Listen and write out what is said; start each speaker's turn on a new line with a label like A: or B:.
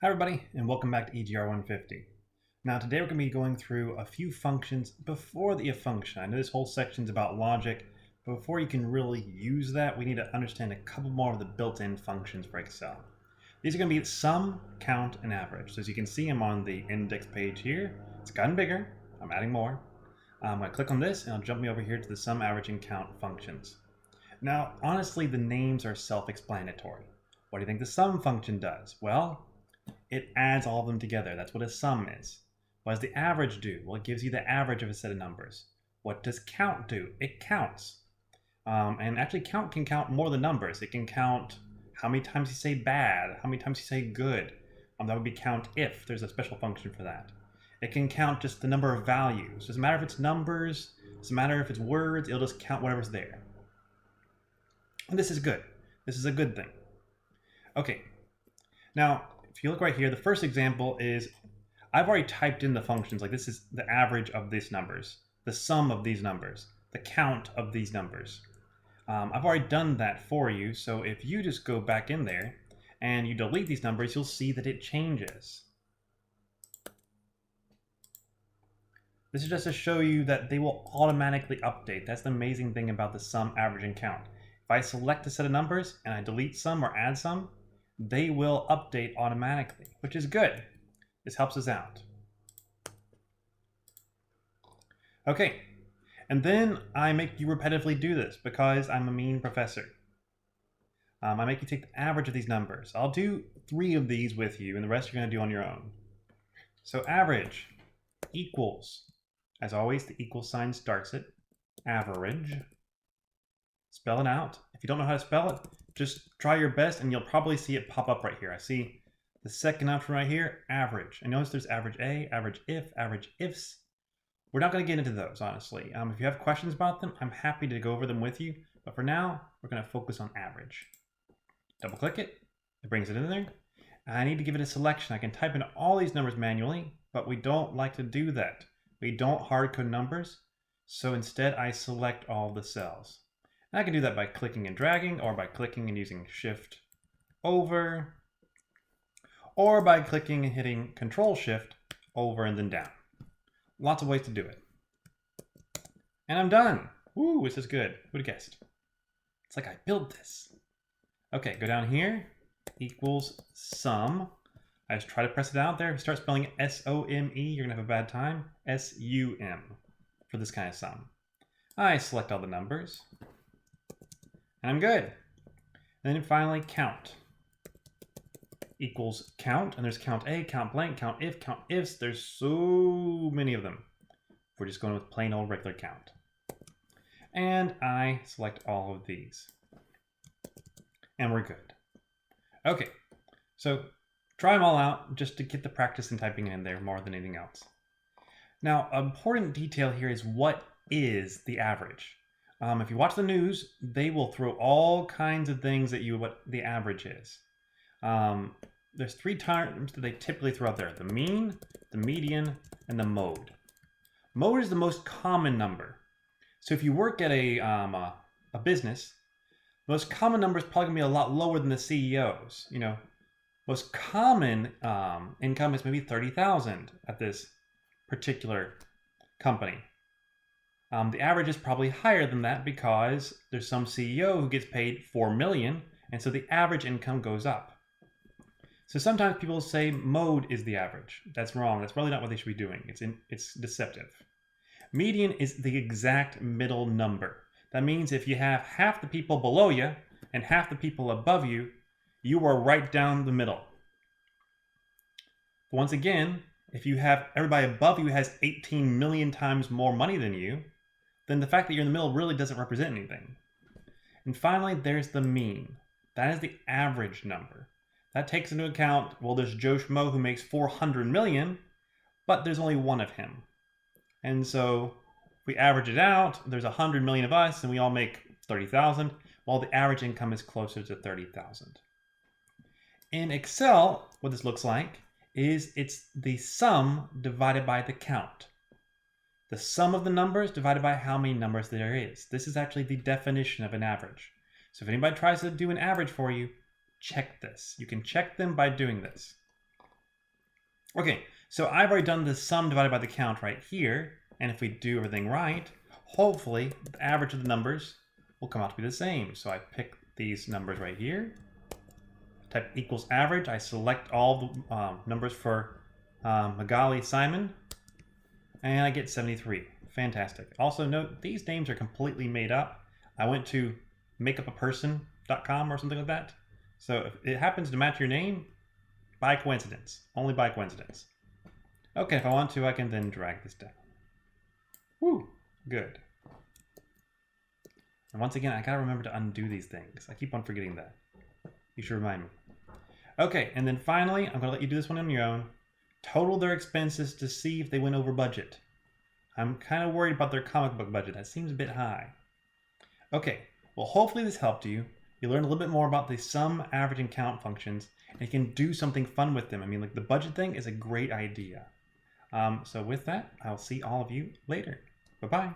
A: Hi everybody, and welcome back to EGR 150. Now today we're going to be going through a few functions before the if function. I know this whole section is about logic, but before you can really use that, we need to understand a couple more of the built-in functions for Excel. These are going to be sum, count, and average. So as you can see, I'm on the index page here. It's gotten bigger. I'm adding more. I'm going to click on this, and it'll jump me over here to the sum, average, and count functions. Now, honestly, the names are self-explanatory. What do you think the sum function does? Well, it adds all of them together. That's what a sum is. What does the average do? Well, it gives you the average of a set of numbers. What does count do? It counts. And actually count can count more than numbers. It can count how many times you say bad, how many times you say good. That would be count if. There's a special function for that. It can count just the number of values. Doesn't matter if it's numbers, doesn't matter if it's words, it'll just count whatever's there. And this is good. This is a good thing. Okay, now if you look right here, the first example is I've already typed in the functions. Like this is the average of these numbers, the sum of these numbers, the count of these numbers. I've already done that for you. So if you just go back in there and you delete these numbers, you'll see that it changes. This is just to show you that they will automatically update. That's the amazing thing about the sum, average, and count. If I select a set of numbers and I delete some or add some, they will update automatically, which is good. This helps us out. Okay, and then I make you repetitively do this because I'm a mean professor. I make you take the average of these numbers. I'll do 3 of these with you, and the rest you're going to do on your own. So average equals, as always, the equal sign starts it, average. Spell it out. If you don't know how to spell it, just try your best and you'll probably see it pop up right here. I see the second option right here, average. And notice there's average A, average if, average ifs. We're not going to get into those, honestly. If you have questions about them, I'm happy to go over them with you. But for now, we're going to focus on average. Double click it. It brings it in there. I need to give it a selection. I can type in all these numbers manually, but we don't like to do that. We don't hard code numbers. So instead, I select all the cells. And I can do that by clicking and dragging, or by clicking and using Shift over, or by clicking and hitting Control Shift over and then down. Lots of ways to do it. And I'm done. Woo, this is good. Who'd have guessed? It's like I built this. Okay, go down here, equals sum. I just try to press it out there. If you start spelling it S-O-M-E, you're gonna have a bad time. S-U-M for this kind of sum. I select all the numbers. And I'm good. And then finally, count equals count. And there's count A, count blank, count if, count ifs. There's so many of them. We're just going with plain old regular count. And I select all of these. And we're good. Okay, so try them all out just to get the practice in typing in there more than anything else. Now, an important detail here is what is the average? If you watch the news, they will throw all kinds of things at you what the average is. There's 3 terms that they typically throw out there: the mean, the median, and the mode. Mode is the most common number. So if you work at a business, the most common number is probably going to be a lot lower than the CEO's. You know, most common income is maybe 30,000 at this particular company. The average is probably higher than that because there's some CEO who gets paid 4 million, and so the average income goes up. So sometimes people say mode is the average. That's wrong. That's really not what they should be doing. It's deceptive. Median is the exact middle number. That means if you have half the people below you and half the people above you, you are right down the middle. Once again, if you have everybody above you has 18 million times more money than you, then the fact that you're in the middle really doesn't represent anything. And finally, there's the mean. That is the average number. That takes into account, well, there's Joe Schmo who makes 400 million, but there's only one of him. And so if we average it out, there's 100 million of us and we all make 30,000, while the average income is closer to 30,000. In Excel, what this looks like is it's the sum divided by the count. The sum of the numbers divided by how many numbers there is. This is actually the definition of an average. So if anybody tries to do an average for you, check this. You can check them by doing this. Okay, so I've already done the sum divided by the count right here, and if we do everything right, hopefully the average of the numbers will come out to be the same. So I pick these numbers right here, type equals average, I select all the numbers for Magali Simon, and I get 73. Fantastic. Also note, these names are completely made up. I went to makeupaperson.com or something like that. So if it happens to match your name, by coincidence. Only by coincidence. Okay, if I want to, I can then drag this down. Woo, good. And once again, I gotta remember to undo these things. I keep on forgetting that. You should remind me. Okay, and then finally, I'm gonna let you do this one on your own. Total their expenses to see if they went over budget. I'm kind of worried about their comic book budget. That seems a bit high. Okay, well, hopefully this helped you. You learned a little bit more about the sum, average, and count functions, and you can do something fun with them. I mean, like the budget thing is a great idea. So with that, I'll see all of you later. Bye-bye.